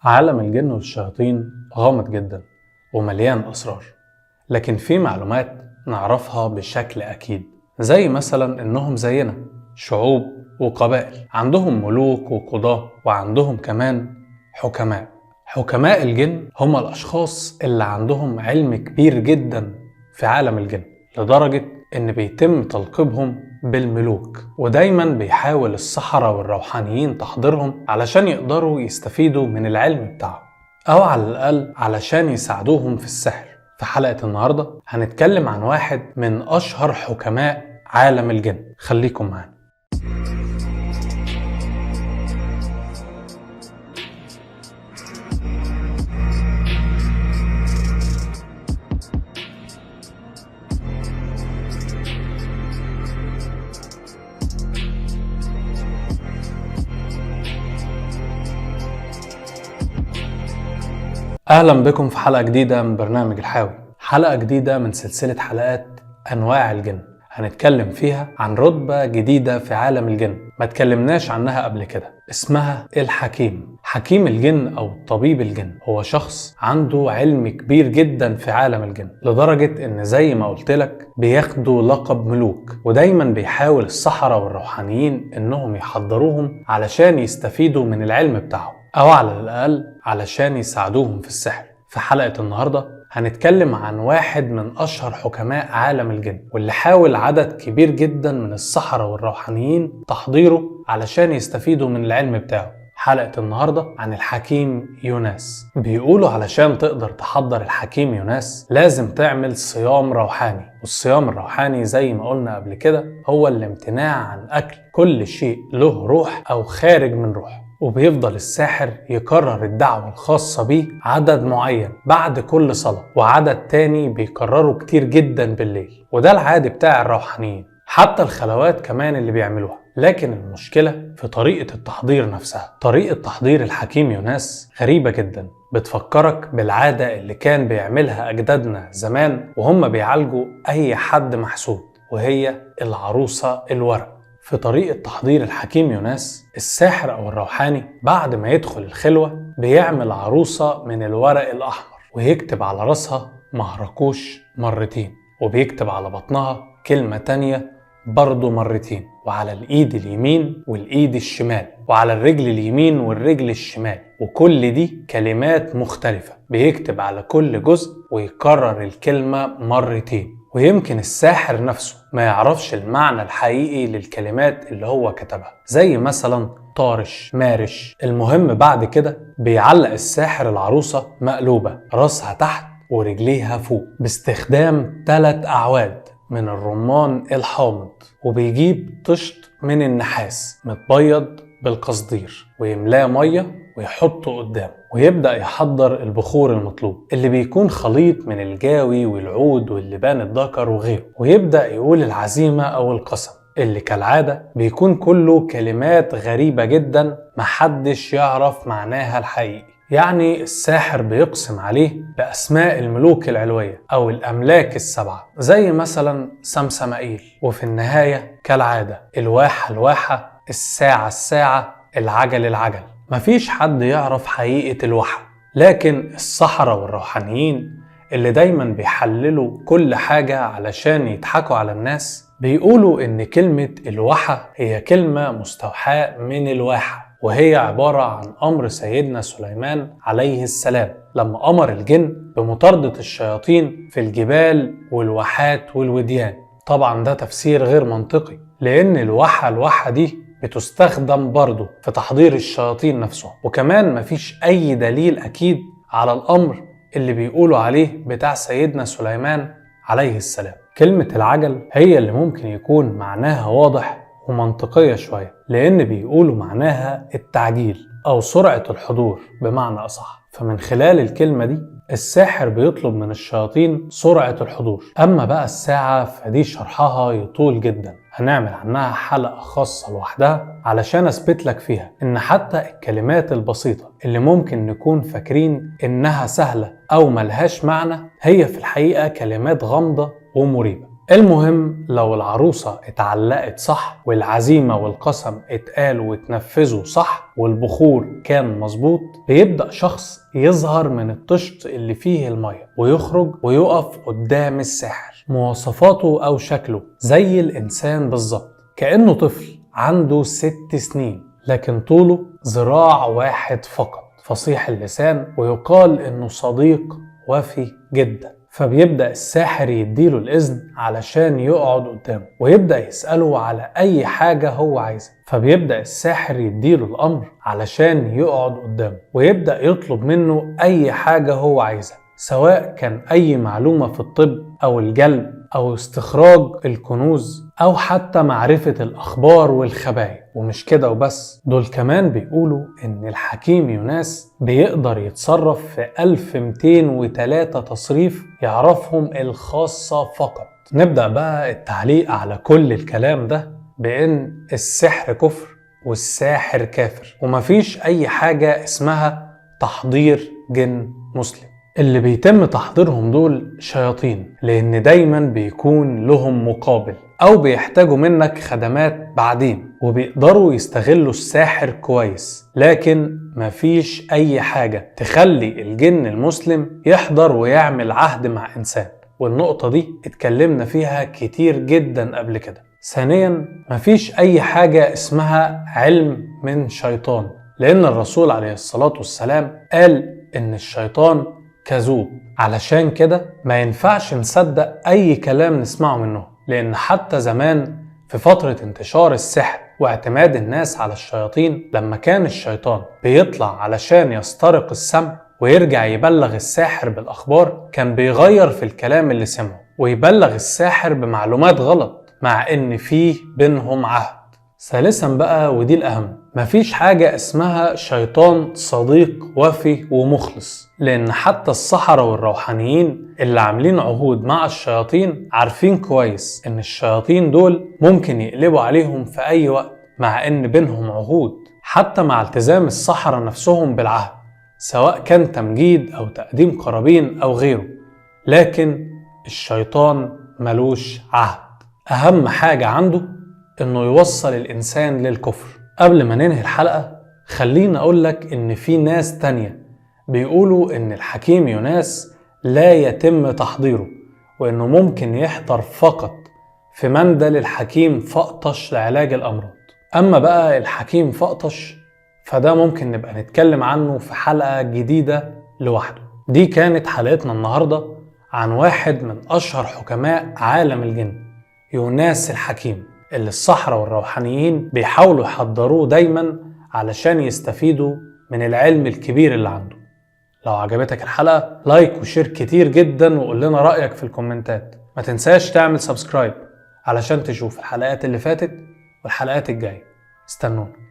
عالم الجن والشياطين غامض جدا ومليان أسرار، لكن في معلومات نعرفها بشكل أكيد، زي مثلا إنهم زينا شعوب وقبائل، عندهم ملوك وقضاة، وعندهم كمان حكماء. حكماء الجن هم الأشخاص اللي عندهم علم كبير جدا في عالم الجن، لدرجة إن بيتم تلقيبهم بالملوك، ودايما بيحاول السحرة والروحانيين تحضيرهم علشان يقدروا يستفيدوا من العلم بتاعهم، أو على الأقل علشان يساعدوهم في السحر. في حلقة النهاردة هنتكلم عن واحد من أشهر حكماء عالم الجن، خليكم معانا. أهلا بكم في حلقة جديدة من برنامج الحاوي، حلقة جديدة من سلسلة حلقات أنواع الجن. هنتكلم فيها عن رتبة جديدة في عالم الجن ما تكلمناش عنها قبل كده، اسمها الحكيم. حكيم الجن أو طبيب الجن هو شخص عنده علم كبير جدا في عالم الجن، لدرجة إن زي ما قلت لك بياخدوا لقب ملوك، ودايما بيحاول السحرة والروحانيين إنهم يحضروهم علشان يستفيدوا من العلم بتاعهم، أو على الأقل علشان يساعدوهم في السحر. في حلقة النهاردة هنتكلم عن واحد من أشهر حكماء عالم الجن، واللي حاول عدد كبير جدا من السحرة والروحانيين تحضيره علشان يستفيدوا من العلم بتاعه. حلقة النهاردة عن الحكيم يوناس. بيقولوا علشان تقدر تحضر الحكيم يوناس لازم تعمل صيام روحاني، والصيام الروحاني زي ما قلنا قبل كده هو الامتناع عن أكل كل شيء له روح أو خارج من روح. وبيفضل الساحر يكرر الدعوة الخاصة بيه عدد معين بعد كل صلاة، وعدد تاني بيكرره كتير جدا بالليل، وده العادي بتاع الروحانيين، حتى الخلوات كمان اللي بيعملوها. لكن المشكلة في طريقة التحضير نفسها. طريقة تحضير الحكيم يوناس غريبة جدا، بتفكرك بالعادة اللي كان بيعملها أجدادنا زمان وهم بيعالجوا أي حد محسود، وهي العروسة الورق. في طريقة تحضير الحكيم يوناس، الساحر أو الروحاني بعد ما يدخل الخلوة بيعمل عروسة من الورق الأحمر، ويكتب على رأسها مهركوش مرتين، وبيكتب على بطنها كلمة تانية برضو مرتين، وعلى الإيد اليمين والإيد الشمال، وعلى الرجل اليمين والرجل الشمال، وكل دي كلمات مختلفة بيكتب على كل جزء ويكرر الكلمة مرتين. ويمكن الساحر نفسه ما يعرفش المعنى الحقيقي للكلمات اللي هو كتبها، زي مثلا طارش، مارش. المهم بعد كده بيعلق الساحر العروسة مقلوبة، راسها تحت ورجليها فوق، باستخدام 3 أعواد من الرمان الحامض، وبيجيب طشت من النحاس متبيض بالقصدير ويملاه مية ويحطه قدامه، ويبدأ يحضر البخور المطلوب اللي بيكون خليط من الجاوي والعود واللبان الذكر وغيره، ويبدأ يقول العزيمة أو القسم اللي كالعادة بيكون كله كلمات غريبة جدا محدش يعرف معناها الحقيقي. يعني الساحر بيقسم عليه بأسماء الملوك العلوية أو الأملاك السبعة، زي مثلا سمسمائيل، وفي النهاية كالعادة الواحة الواحة، الساعة الساعة، العجل العجل. مفيش حد يعرف حقيقة الوحى، لكن السحرة والروحانيين اللي دايما بيحللوا كل حاجة علشان يضحكوا على الناس بيقولوا إن كلمة الوحى هي كلمة مستوحاة من الواحة، وهي عبارة عن أمر سيدنا سليمان عليه السلام لما أمر الجن بمطاردة الشياطين في الجبال والواحات والوديان. طبعا ده تفسير غير منطقي، لأن الواحة دي بتستخدم برضو في تحضير الشياطين نفسهم، وكمان مفيش أي دليل أكيد على الأمر اللي بيقولوا عليه بتاع سيدنا سليمان عليه السلام. كلمة العجل هي اللي ممكن يكون معناها واضح ومنطقية شوية، لأن بيقولوا معناها التعجيل أو سرعة الحضور بمعنى أصح. فمن خلال الكلمة دي الساحر بيطلب من الشياطين سرعة الحضور. أما بقى الساعة فدي شرحها يطول جدا، هنعمل عنها حلقة خاصة لوحدها علشان أثبت لك فيها إن حتى الكلمات البسيطة اللي ممكن نكون فاكرين إنها سهلة أو ملهاش معنى، هي في الحقيقة كلمات غامضة ومريبة. المهم لو العروسة اتعلقت صح والعزيمة والقسم اتقالوا واتنفذوا صح والبخور كان مظبوط، بيبدأ شخص يظهر من الطشت اللي فيه المية ويخرج ويقف قدام الساحر. مواصفاته أو شكله زي الإنسان بالظبط، كأنه طفل عنده 6 سنين، لكن طوله ذراع واحد فقط، فصيح اللسان، ويقال إنه صديق وفي جدا. فبيبدأ الساحر يديله الإذن علشان يقعد قدامه ويبدأ يسأله على أي حاجة هو عايزها. فبيبدأ الساحر يديله الأمر علشان يقعد قدامه ويبدأ يطلب منه أي حاجة هو عايزها، سواء كان أي معلومة في الطب أو الجلب أو استخراج الكنوز أو حتى معرفة الأخبار والخبايا. ومش كده وبس، دول كمان بيقولوا إن الحكيم يوناس بيقدر يتصرف في 1203 تصريف يعرفهم الخاصة فقط. نبدأ بقى التعليق على كل الكلام ده بإن السحر كفر والساحر كافر، ومفيش أي حاجة اسمها تحضير جن مسلم. اللي بيتم تحضيرهم دول شياطين، لأن دايما بيكون لهم مقابل أو بيحتاجوا منك خدمات بعدين، وبيقدروا يستغلوا الساحر كويس. لكن مفيش أي حاجة تخلي الجن المسلم يحضر ويعمل عهد مع إنسان، والنقطة دي اتكلمنا فيها كتير جدا قبل كده. ثانيا، مفيش أي حاجة اسمها علم من شيطان، لأن الرسول عليه الصلاة والسلام قال إن الشيطان كذوب. علشان كده ما ينفعش نصدق أي كلام نسمعه منه، لأن حتى زمان في فترة انتشار السحر واعتماد الناس على الشياطين، لما كان الشيطان بيطلع علشان يسترق السمع ويرجع يبلغ الساحر بالأخبار، كان بيغير في الكلام اللي سمعه ويبلغ الساحر بمعلومات غلط، مع إن فيه بينهم عهد. ثالثا بقى، ودي الأهم، مفيش حاجة اسمها شيطان صديق وفي ومخلص، لأن حتى السحرة والروحانيين اللي عاملين عهود مع الشياطين عارفين كويس إن الشياطين دول ممكن يقلبوا عليهم في أي وقت، مع إن بينهم عهود، حتى مع التزام السحرة نفسهم بالعهد، سواء كان تمجيد أو تقديم قرابين أو غيره. لكن الشيطان ملوش عهد، أهم حاجة عنده إنه يوصل الإنسان للكفر. قبل ما ننهي الحلقة خلينا أقولك إن في ناس تانية بيقولوا إن الحكيم يوناس لا يتم تحضيره، وإنه ممكن يحضر فقط في مندل الحكيم فأطش لعلاج الأمراض. أما بقى الحكيم فأطش فده ممكن نبقى نتكلم عنه في حلقة جديدة لوحده. دي كانت حلقتنا النهاردة عن واحد من أشهر حكماء عالم الجن، يوناس الحكيم، اللي السحرة والروحانيين بيحاولوا يحضروه دايما علشان يستفيدوا من العلم الكبير اللي عنده. لو عجبتك الحلقة لايك وشير كتير جدا، وقول لنا رأيك في الكومنتات. ما تنساش تعمل سبسكرايب علشان تشوف الحلقات اللي فاتت والحلقات الجاية. استنونا.